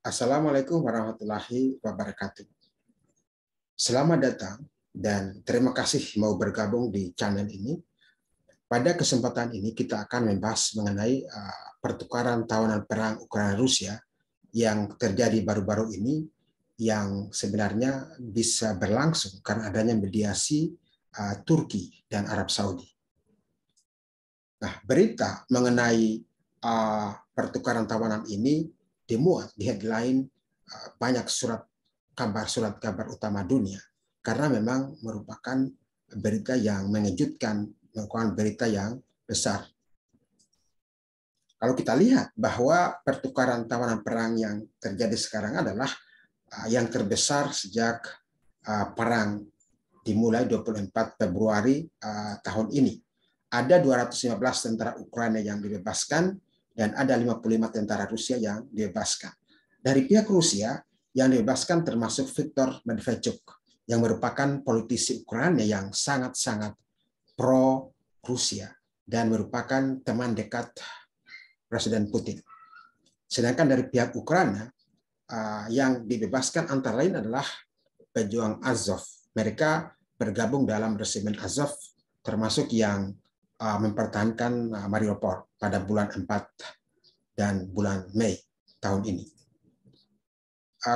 Assalamualaikum warahmatullahi wabarakatuh. Selamat datang dan terima kasih mau bergabung di channel ini. Pada kesempatan ini kita akan membahas mengenai pertukaran tawanan perang Ukraina-Rusia yang terjadi baru-baru ini, yang sebenarnya bisa berlangsung karena adanya mediasi Turki dan Arab Saudi. Nah, berita mengenai pertukaran tawanan ini dimuat di headline banyak surat kabar utama dunia, karena memang merupakan berita yang mengejutkan, merupakan berita yang besar. Kalau kita lihat bahwa pertukaran tawanan perang yang terjadi sekarang adalah yang terbesar sejak perang dimulai 24 Februari tahun ini. Ada 215 tentara Ukraina yang dibebaskan dan ada 55 tentara Rusia yang dibebaskan. Dari pihak Rusia, yang dibebaskan termasuk Viktor Medvedchuk, yang merupakan politisi Ukraina yang sangat-sangat pro-Rusia dan merupakan teman dekat Presiden Putin. Sedangkan dari pihak Ukraina, yang dibebaskan antara lain adalah pejuang Azov. Mereka bergabung dalam resimen Azov, termasuk yang mempertahankan Mariupol pada bulan 4 dan bulan Mei tahun ini.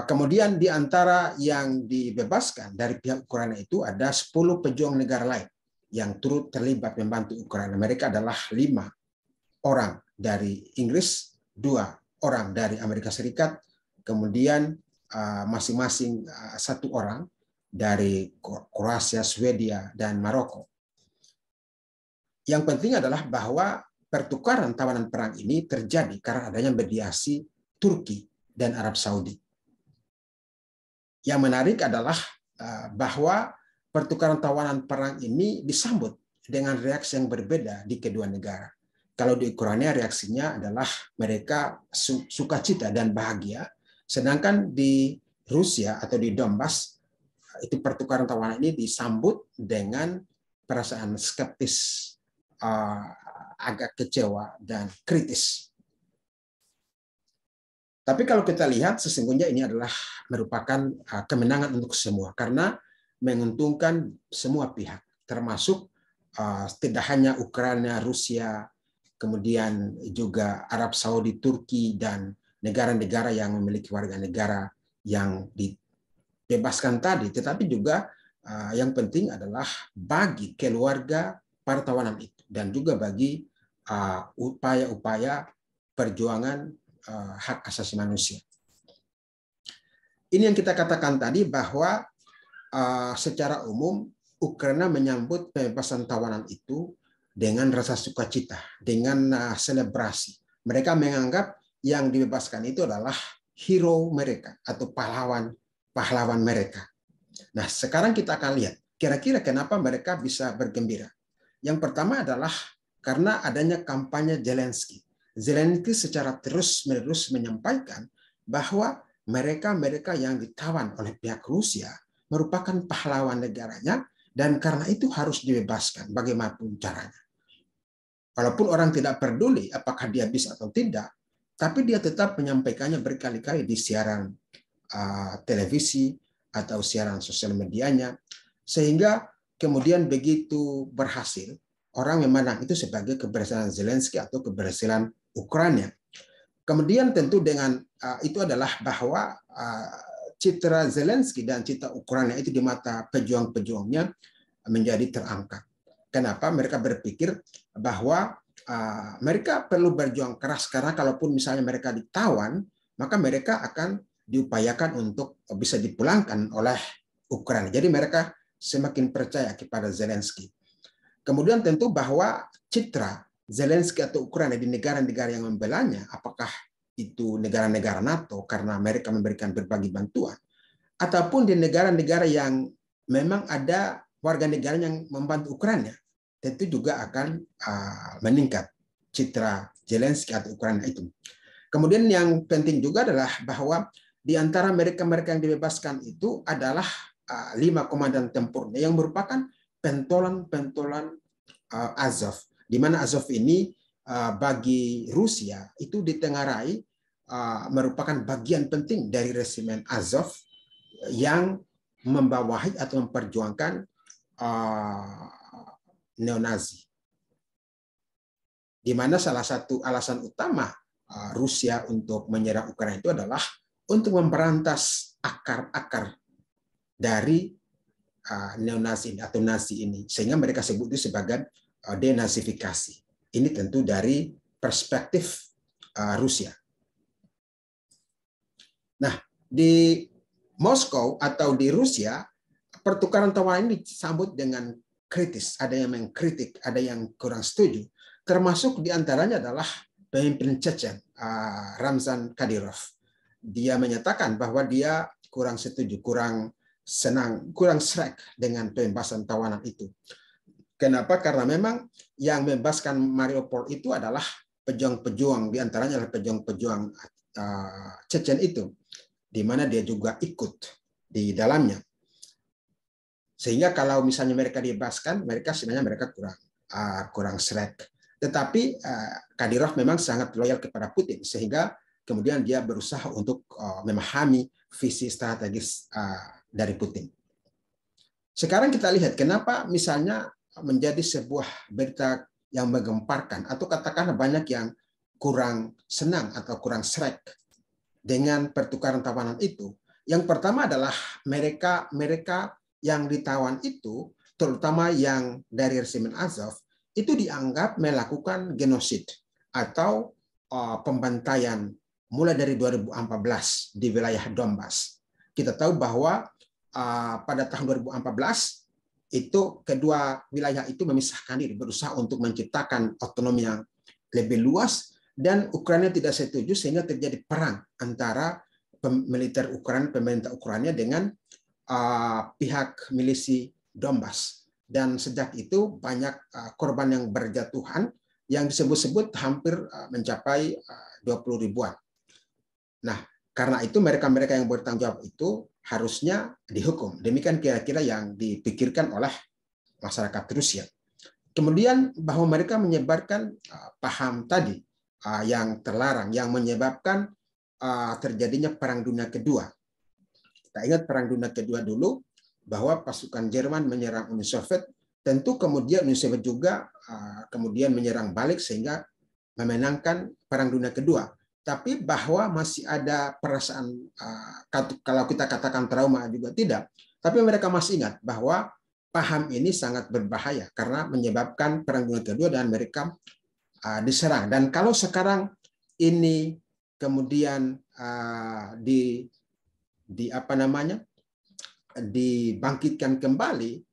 Kemudian di antara yang dibebaskan dari pihak Ukraina itu ada 10 pejuang negara lain yang turut terlibat membantu Ukraina. Mereka adalah 5 orang dari Inggris, 2 orang dari Amerika Serikat, kemudian masing-masing 1 orang dari Kroasia, Swedia, dan Maroko. Yang penting adalah bahwa pertukaran tawanan perang ini terjadi karena adanya mediasi Turki dan Arab Saudi. Yang menarik adalah bahwa pertukaran tawanan perang ini disambut dengan reaksi yang berbeda di kedua negara. Kalau di Ukraina reaksinya adalah mereka sukacita dan bahagia, sedangkan di Rusia atau di Donbas itu pertukaran tawanan ini disambut dengan perasaan skeptis, agak kecewa dan kritis. Tapi kalau kita lihat sesungguhnya ini adalah merupakan kemenangan untuk semua karena menguntungkan semua pihak, termasuk tidak hanya Ukraina, Rusia, kemudian juga Arab Saudi, Turki, dan negara-negara yang memiliki warga negara yang dibebaskan tadi, tetapi juga yang penting adalah bagi keluarga para tawanan itu dan juga bagi upaya-upaya perjuangan hak asasi manusia. Ini yang kita katakan tadi bahwa secara umum Ukraina menyambut pembebasan tawanan itu dengan rasa sukacita, dengan selebrasi. Mereka menganggap yang dibebaskan itu adalah hero mereka atau pahlawan mereka. Nah, sekarang kita akan lihat kira-kira kenapa mereka bisa bergembira. Yang pertama adalah karena adanya kampanye Zelensky. Zelensky secara terus-menerus menyampaikan bahwa mereka yang ditawan oleh pihak Rusia merupakan pahlawan negaranya dan karena itu harus dibebaskan bagaimanapun caranya. Walaupun orang tidak peduli apakah dia bisa atau tidak, tapi dia tetap menyampaikannya berkali-kali di siaran televisi atau siaran sosial medianya, sehingga kemudian begitu berhasil, orang memandang itu sebagai keberhasilan Zelensky atau keberhasilan Ukraina. Kemudian tentu dengan itu adalah bahwa citra Zelensky dan citra Ukraina itu di mata pejuang-pejuangnya menjadi terangkat. Kenapa? Mereka berpikir bahwa mereka perlu berjuang keras karena kalaupun misalnya mereka ditawan, maka mereka akan diupayakan untuk bisa dipulangkan oleh Ukraina. Jadi mereka semakin percaya kepada Zelensky. Kemudian tentu bahwa citra Zelensky atau Ukraina di negara-negara yang membelanya, apakah itu negara-negara NATO karena mereka memberikan berbagai bantuan, ataupun di negara-negara yang memang ada warga negara yang membantu Ukraina, tentu juga akan meningkat citra Zelensky atau Ukraina itu. Kemudian yang penting juga adalah bahwa di antara mereka yang dibebaskan itu adalah 5 komandan tempurnya yang merupakan pentolan-pentolan Azov, di mana Azov ini bagi Rusia itu ditengarai merupakan bagian penting dari resimen Azov yang membawahi atau memperjuangkan neonazi. Di mana salah satu alasan utama Rusia untuk menyerang Ukraina itu adalah untuk memberantas akar-akar dari neonazi atau Nazi ini, sehingga mereka sebut itu sebagai denazifikasi. Ini tentu dari perspektif Rusia. Nah, di Moskow atau di Rusia, pertukaran tawaran ini disambut dengan kritis. Ada yang mengkritik, ada yang kurang setuju. Termasuk diantaranya adalah pemimpin Chechen, Ramzan Kadyrov. Dia menyatakan bahwa dia kurang setuju, kurang senang, kurang srek dengan pembebasan tawanan itu. Kenapa? Karena memang yang membebaskan Mariupol itu adalah pejuang-pejuang, diantaranya adalah pejuang-pejuang Chechen itu, di mana dia juga ikut di dalamnya. Sehingga kalau misalnya mereka dibebaskan, sebenarnya mereka kurang srek. Tetapi Kadyrov memang sangat loyal kepada Putin, sehingga kemudian dia berusaha untuk memahami visi strategis dari Putin. Sekarang kita lihat kenapa misalnya menjadi sebuah berita yang menggemparkan, atau katakanlah banyak yang kurang senang atau kurang srek dengan pertukaran tawanan itu. Yang pertama adalah mereka yang ditawan itu, terutama yang dari resimen Azov, itu dianggap melakukan genosid atau pembantaian mulai dari 2014 di wilayah Donbas. Kita tahu bahwa pada tahun 2014 itu kedua wilayah itu memisahkan diri, berusaha untuk menciptakan otonomi yang lebih luas, dan Ukraina tidak setuju sehingga terjadi perang antara militer Ukraina, pemerintah Ukraina dengan pihak milisi Donbas. Dan sejak itu banyak korban yang berjatuhan yang disebut-sebut hampir mencapai 20 ribuan. Nah, karena itu mereka-mereka yang bertanggung jawab itu harusnya dihukum. Demikian kira-kira yang dipikirkan oleh masyarakat Rusia. Kemudian bahwa mereka menyebarkan paham tadi yang terlarang, yang menyebabkan terjadinya Perang Dunia Kedua. Kita ingat Perang Dunia Kedua dulu, bahwa pasukan Jerman menyerang Uni Soviet, tentu kemudian Uni Soviet juga kemudian menyerang balik sehingga memenangkan Perang Dunia Kedua. Tapi bahwa masih ada perasaan, kalau kita katakan trauma juga tidak, tapi mereka masih ingat bahwa paham ini sangat berbahaya karena menyebabkan Perang Dunia Kedua dan mereka diserang. Dan kalau sekarang ini kemudian dibangkitkan kembali,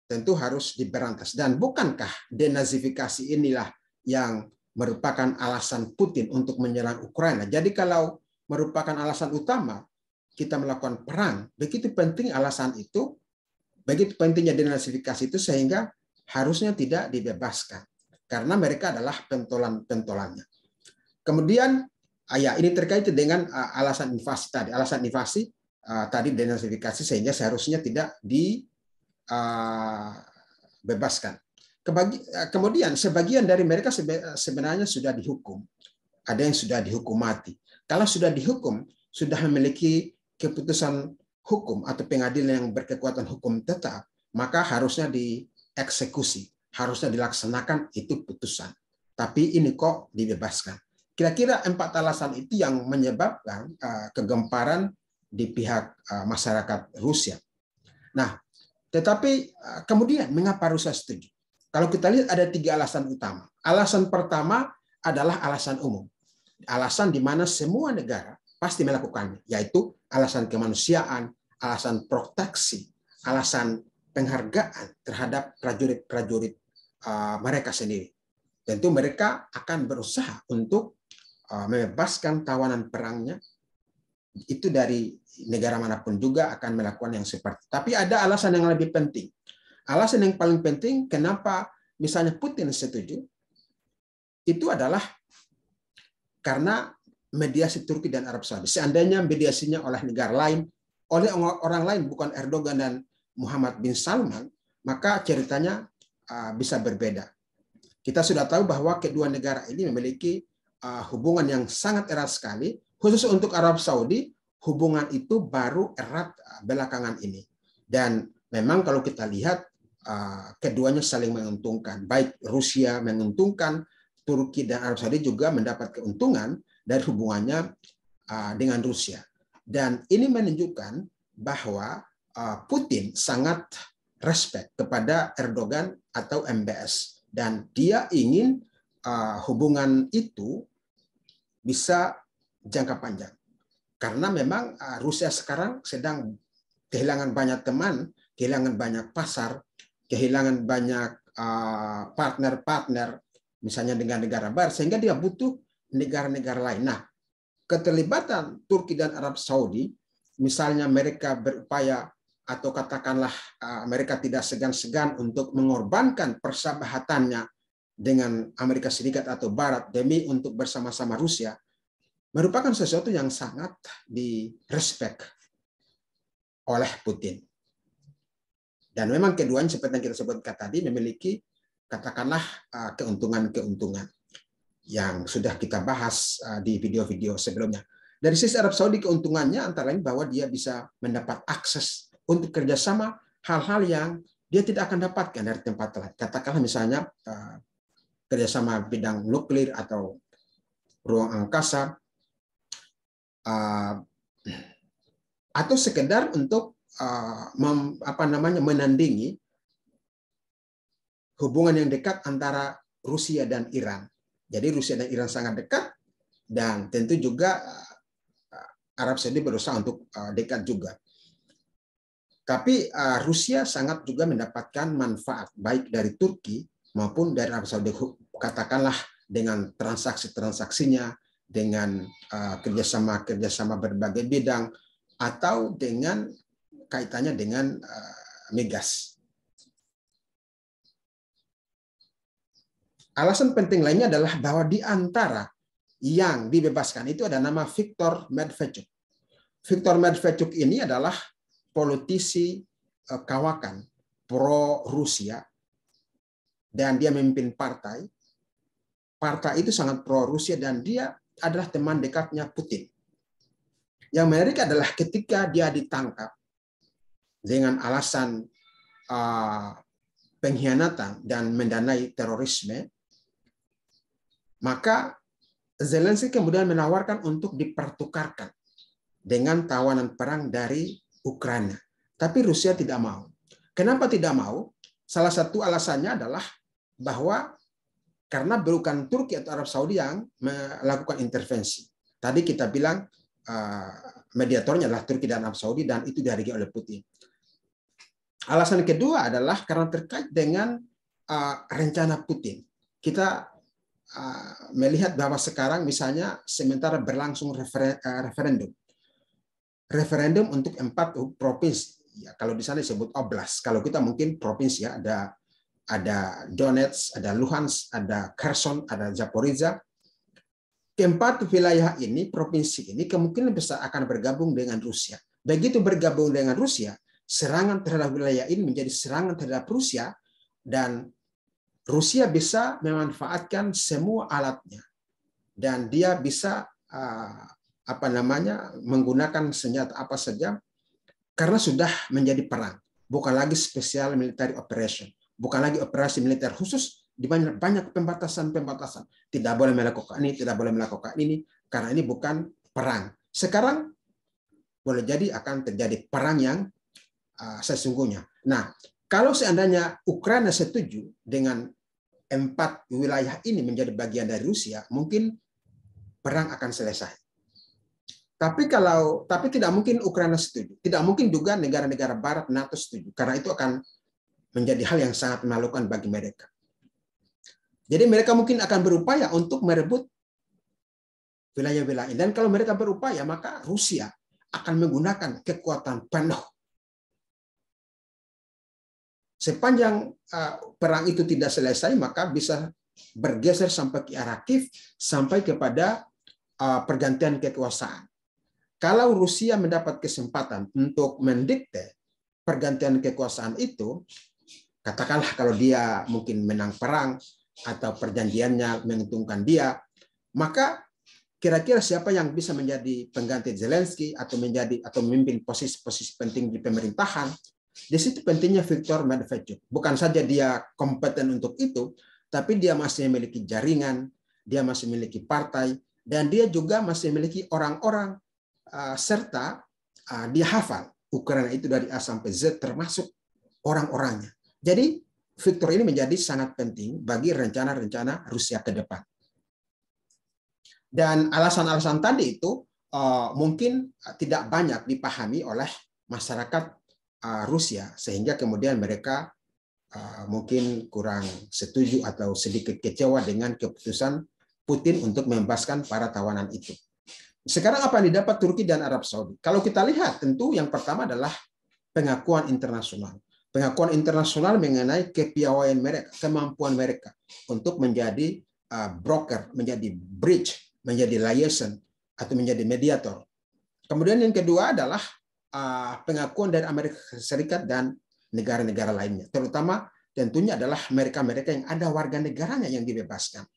tentu harus diberantas. Dan bukankah denazifikasi inilah yang merupakan alasan Putin untuk menyerang Ukraina? Jadi kalau merupakan alasan utama kita melakukan perang, begitu penting alasan itu, begitu pentingnya denazifikasi itu, sehingga harusnya tidak dibebaskan karena mereka adalah pentolan-pentolannya. Kemudian ini terkait dengan alasan invasi tadi. Alasan invasi tadi denazifikasi, sehingga seharusnya tidak dibebaskan. Kemudian sebagian dari mereka sebenarnya sudah dihukum. Ada yang sudah dihukum mati. Kalau sudah dihukum, sudah memiliki keputusan hukum atau pengadilan yang berkekuatan hukum tetap, maka harusnya dieksekusi, harusnya dilaksanakan itu putusan. Tapi ini kok dibebaskan. Kira-kira 4 alasan itu yang menyebabkan kegemparan di pihak masyarakat Rusia. Nah, tetapi kemudian mengapa Rusia setuju? Kalau kita lihat ada 3 alasan utama. Alasan pertama adalah alasan umum. Alasan di mana semua negara pasti melakukannya, yaitu alasan kemanusiaan, alasan proteksi, alasan penghargaan terhadap prajurit-prajurit mereka sendiri. Tentu mereka akan berusaha untuk membebaskan tawanan perangnya. Itu dari negara manapun juga akan melakukan yang seperti. Tapi ada alasan yang lebih penting. Alasan yang paling penting kenapa misalnya Putin setuju, itu adalah karena mediasi Turki dan Arab Saudi. Seandainya mediasinya oleh negara lain, oleh orang lain, bukan Erdogan dan Muhammad bin Salman, maka ceritanya bisa berbeda. Kita sudah tahu bahwa kedua negara ini memiliki hubungan yang sangat erat sekali. Khusus untuk Arab Saudi, hubungan itu baru erat belakangan ini. Dan memang kalau kita lihat, keduanya saling menguntungkan. Baik Rusia menguntungkan, Turki dan Arab Saudi juga mendapat keuntungan dari hubungannya dengan Rusia. Dan ini menunjukkan bahwa Putin sangat respect kepada Erdogan atau MBS. Dan dia ingin hubungan itu bisa jangka panjang. Karena memang Rusia sekarang sedang kehilangan banyak teman, kehilangan banyak pasar, kehilangan banyak partner-partner, misalnya dengan negara barat, sehingga dia butuh negara-negara lain. Nah, keterlibatan Turki dan Arab Saudi, misalnya mereka berupaya atau katakanlah mereka tidak segan-segan untuk mengorbankan persahabatannya dengan Amerika Serikat atau Barat demi untuk bersama-sama Rusia, merupakan sesuatu yang sangat direspek oleh Putin. Dan memang keduanya seperti yang kita sebutkan tadi memiliki katakanlah keuntungan-keuntungan yang sudah kita bahas di video-video sebelumnya. Dari sisi Arab Saudi keuntungannya antara lain bahwa dia bisa mendapat akses untuk kerjasama hal-hal yang dia tidak akan dapatkan dari tempat lain. Katakanlah misalnya kerjasama bidang nuklir atau ruang angkasa, atau sekedar untuk menandingi hubungan yang dekat antara Rusia dan Iran. Jadi Rusia dan Iran sangat dekat, dan tentu juga Arab Saudi berusaha untuk dekat juga. Tapi Rusia sangat juga mendapatkan manfaat baik dari Turki maupun dari Arab Saudi, katakanlah dengan transaksi-transaksinya, dengan kerjasama berbagai bidang, atau dengan kaitannya dengan migas. Alasan penting lainnya adalah bahwa di antara yang dibebaskan itu ada nama Viktor Medvedchuk. Viktor Medvedchuk ini adalah politisi kawakan pro-Rusia, dan dia memimpin partai. Partai itu sangat pro-Rusia dan dia adalah teman dekatnya Putin. Yang menarik adalah ketika dia ditangkap dengan alasan pengkhianatan dan mendanai terorisme, maka Zelensky kemudian menawarkan untuk dipertukarkan dengan tawanan perang dari Ukraina. Tapi Rusia tidak mau. Kenapa tidak mau? Salah satu alasannya adalah bahwa karena bukan Turki atau Arab Saudi yang melakukan intervensi. Tadi kita bilang mediatornya adalah Turki dan Arab Saudi, dan itu dihargai oleh Putin. Alasan kedua adalah karena terkait dengan rencana Putin. Kita melihat bahwa sekarang misalnya sementara berlangsung referendum untuk 4 provinsi. Ya, kalau di sana disebut oblast. Kalau kita mungkin provinsi, ya, ada Donetsk, ada Luhansk, ada Kherson, ada Zaporizhia. Keempat wilayah ini, provinsi ini kemungkinan besar akan bergabung dengan Rusia. Begitu bergabung dengan Rusia, serangan terhadap wilayah ini menjadi serangan terhadap Rusia, dan Rusia bisa memanfaatkan semua alatnya, dan dia bisa menggunakan senjata apa saja karena sudah menjadi perang, bukan lagi special military operation, bukan lagi operasi militer khusus, di banyak pembatasan. Tidak boleh melakukan ini, tidak boleh melakukan ini, karena ini bukan perang. Sekarang boleh jadi akan terjadi perang yang sesungguhnya. Nah, kalau seandainya Ukraina setuju dengan 4 wilayah ini menjadi bagian dari Rusia, mungkin perang akan selesai. Tapi tidak mungkin Ukraina setuju. Tidak mungkin juga negara-negara Barat NATO setuju, karena itu akan menjadi hal yang sangat memalukan bagi mereka. Jadi mereka mungkin akan berupaya untuk merebut wilayah-wilayah. Dan kalau mereka berupaya, maka Rusia akan menggunakan kekuatan penuh. Sepanjang perang itu tidak selesai, maka bisa bergeser sampai ke arah Kiev, sampai kepada pergantian kekuasaan. Kalau Rusia mendapat kesempatan untuk mendikte pergantian kekuasaan itu, katakanlah kalau dia mungkin menang perang atau perjanjiannya menguntungkan dia, maka kira-kira siapa yang bisa menjadi pengganti Zelensky atau memimpin posisi-posisi penting di pemerintahan? Di situ pentingnya Viktor Medvedchuk. Bukan saja dia kompeten untuk itu, tapi dia masih memiliki jaringan, dia masih memiliki partai, dan dia juga masih memiliki orang-orang serta dia hafal Ukraina itu dari A sampai Z termasuk orang-orangnya. Jadi Viktor ini menjadi sangat penting bagi rencana-rencana Rusia ke depan. Dan alasan-alasan tadi itu mungkin tidak banyak dipahami oleh masyarakat Rusia, sehingga kemudian mereka mungkin kurang setuju atau sedikit kecewa dengan keputusan Putin untuk membebaskan para tawanan itu. Sekarang apa yang didapat Turki dan Arab Saudi? Kalau kita lihat, tentu yang pertama adalah pengakuan internasional. Pengakuan internasional mengenai kepiawaian mereka, kemampuan mereka untuk menjadi broker, menjadi bridge, menjadi liaison, atau menjadi mediator. Kemudian yang kedua adalah pengakuan dari Amerika Serikat dan negara-negara lainnya. Terutama tentunya adalah mereka-mereka yang ada warga negaranya yang dibebaskan.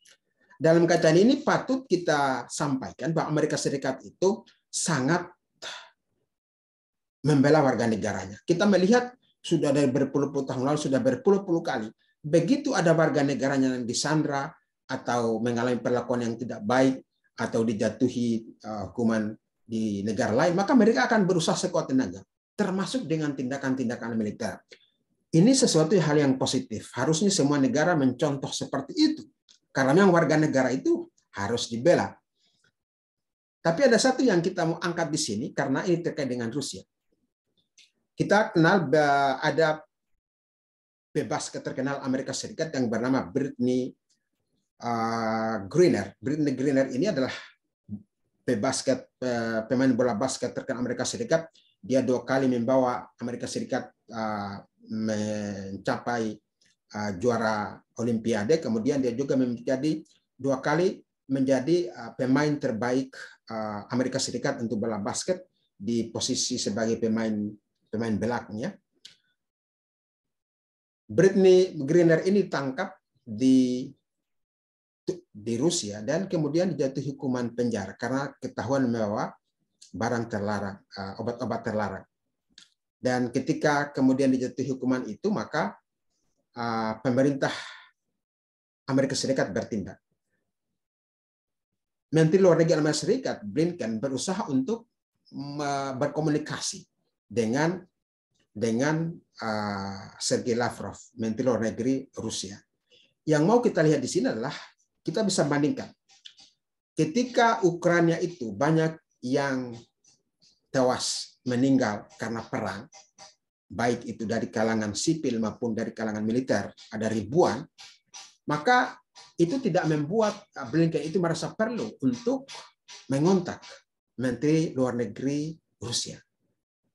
Dalam kaitan ini patut kita sampaikan bahwa Amerika Serikat itu sangat membela warga negaranya. Kita melihat sudah dari berpuluh-puluh tahun lalu, sudah berpuluh-puluh kali, begitu ada warga negaranya yang disandra atau mengalami perlakuan yang tidak baik atau dijatuhi hukuman di negara lain, maka mereka akan berusaha sekuat tenaga, termasuk dengan tindakan-tindakan militer. Ini sesuatu hal yang positif. Harusnya semua negara mencontoh seperti itu. Karena memang warga negara itu harus dibela. Tapi ada satu yang kita mau angkat di sini, karena ini terkait dengan Rusia. Kita kenal ada bebasket terkenal Amerika Serikat yang bernama Brittney Griner. Brittney Griner ini adalah pemain bola basket terkenal Amerika Serikat. Dia 2 kali membawa Amerika Serikat mencapai juara Olimpiade. Kemudian dia juga menjadi 2 kali menjadi pemain terbaik Amerika Serikat untuk bola basket di posisi sebagai pemain belakangnya. Brittney Griner ini ditangkap di Rusia dan kemudian dijatuhi hukuman penjara karena ketahuan membawa barang terlarang, obat-obat terlarang. Dan ketika kemudian dijatuhi hukuman itu, maka pemerintah Amerika Serikat bertindak. Menteri Luar Negeri Amerika Serikat Blinken berusaha untuk berkomunikasi dengan Sergei Lavrov, Menteri Luar Negeri Rusia. Yang mau kita lihat di sini adalah kita bisa bandingkan. Ketika Ukraina itu banyak yang tewas, meninggal karena perang, baik itu dari kalangan sipil maupun dari kalangan militer, ada ribuan, maka itu tidak membuat Blinken itu merasa perlu untuk mengontak Menteri Luar Negeri Rusia.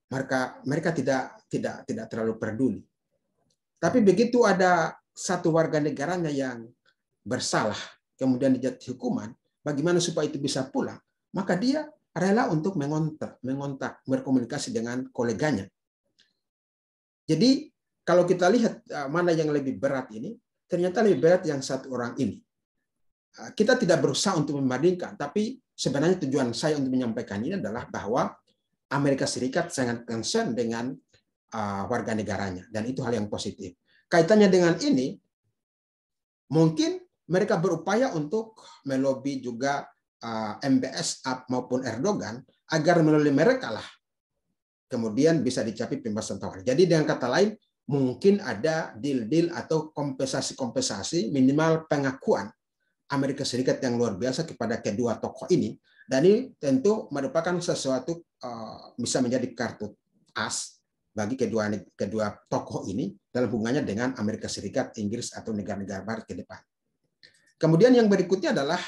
Mereka tidak terlalu peduli. Tapi begitu ada satu warga negaranya yang bersalah, kemudian dijatuhi hukuman, bagaimana supaya itu bisa pulang? Maka dia rela untuk mengontak, berkomunikasi dengan koleganya. Jadi kalau kita lihat mana yang lebih berat ini, ternyata lebih berat yang satu orang ini. Kita tidak berusaha untuk membandingkan, tapi sebenarnya tujuan saya untuk menyampaikan ini adalah bahwa Amerika Serikat sangat concern dengan warga negaranya, dan itu hal yang positif. Kaitannya dengan ini, mungkin mereka berupaya untuk melobi juga MBS maupun Erdogan agar melalui mereka lah kemudian bisa dicapai pembebasan tawanan. Jadi dengan kata lain, mungkin ada deal-deal atau kompensasi-kompensasi minimal pengakuan Amerika Serikat yang luar biasa kepada kedua tokoh ini. Dan ini tentu merupakan sesuatu bisa menjadi kartu as bagi kedua tokoh ini dalam hubungannya dengan Amerika Serikat, Inggris, atau negara-negara barat ke depan. Kemudian yang berikutnya adalah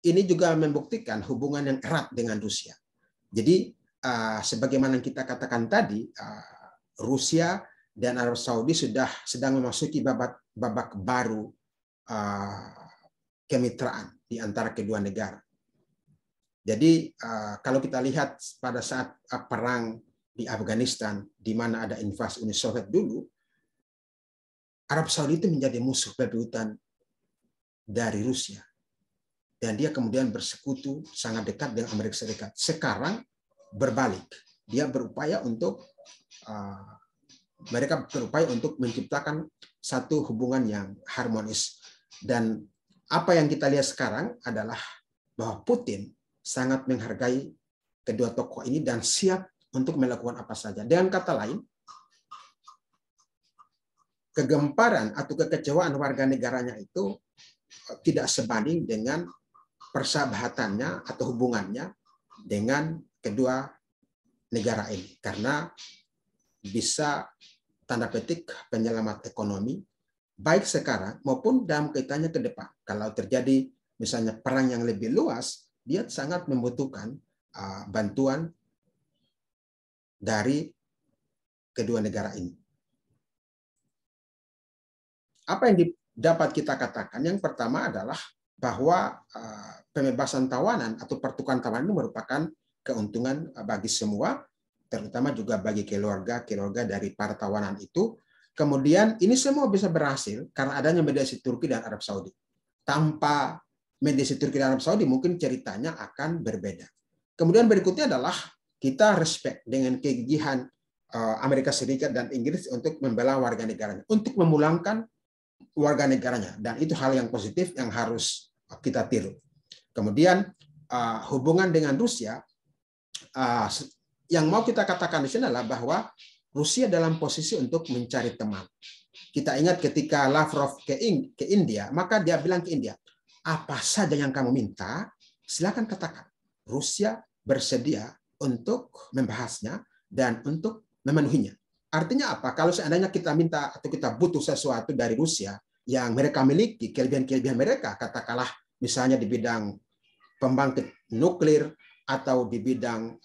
ini juga membuktikan hubungan yang erat dengan Rusia. Jadi sebagaimana kita katakan tadi, Rusia dan Arab Saudi sedang memasuki babak baru kemitraan di antara kedua negara. Jadi kalau kita lihat pada saat perang di Afghanistan, di mana ada invasi Uni Soviet dulu, Arab Saudi itu menjadi musuh bebuyutan dari Rusia. dan dia kemudian bersekutu sangat dekat dengan Amerika Serikat. Sekarang berbalik, dia berupaya untuk mereka berupaya untuk menciptakan satu hubungan yang harmonis. Dan apa yang kita lihat sekarang adalah bahwa Putin sangat menghargai kedua tokoh ini dan siap untuk melakukan apa saja. Dengan kata lain, kegemparan atau kekecewaan warga negaranya itu tidak sebanding dengan persahabatannya atau hubungannya dengan kedua negara ini. Karena bisa tanda petik penyelamat ekonomi, baik sekarang maupun dalam kaitannya ke depan. Kalau terjadi misalnya perang yang lebih luas, dia sangat membutuhkan bantuan dari kedua negara ini. Apa yang dapat kita katakan? Yang pertama adalah bahwa pembebasan tawanan atau pertukaran tawanan ini merupakan keuntungan bagi semua, terutama juga bagi keluarga dari para tawanan itu. Kemudian ini semua bisa berhasil karena adanya mediasi Turki dan Arab Saudi. Tanpa mediasi Turki dan Arab Saudi mungkin ceritanya akan berbeda. Kemudian berikutnya adalah kita respect dengan kegigihan Amerika Serikat dan Inggris untuk membela warga negaranya, untuk memulangkan warga negaranya, dan itu hal yang positif yang harus kita tiru. Kemudian hubungan dengan Rusia, yang mau kita katakan di sini adalah bahwa Rusia dalam posisi untuk mencari teman. Kita ingat ketika Lavrov ke India, maka dia bilang ke India, apa saja yang kamu minta, silakan katakan. Rusia bersedia untuk membahasnya dan untuk memenuhinya. Artinya apa? Kalau seandainya kita minta atau kita butuh sesuatu dari Rusia yang mereka miliki, kelebihan-kelebihan mereka, katakanlah misalnya di bidang pembangkit nuklir atau di bidang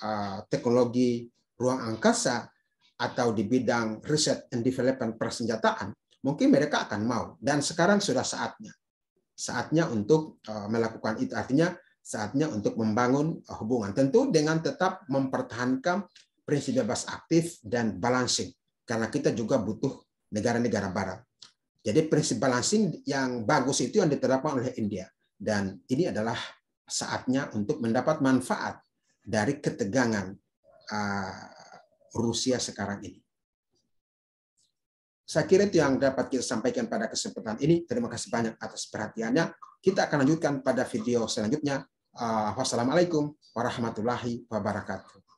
teknologi ruang angkasa atau di bidang riset and development persenjataan, mungkin mereka akan mau. Dan sekarang sudah saatnya untuk melakukan itu. Artinya saatnya untuk membangun hubungan. Tentu dengan tetap mempertahankan prinsip bebas aktif dan balancing. Karena kita juga butuh negara-negara barat. Jadi prinsip balancing yang bagus itu yang diterapkan oleh India. Dan ini adalah saatnya untuk mendapat manfaat dari ketegangan Rusia sekarang ini. Saya kira itu yang dapat kita sampaikan pada kesempatan ini. Terima kasih banyak atas perhatiannya. Kita akan lanjutkan pada video selanjutnya. Wassalamualaikum warahmatullahi wabarakatuh.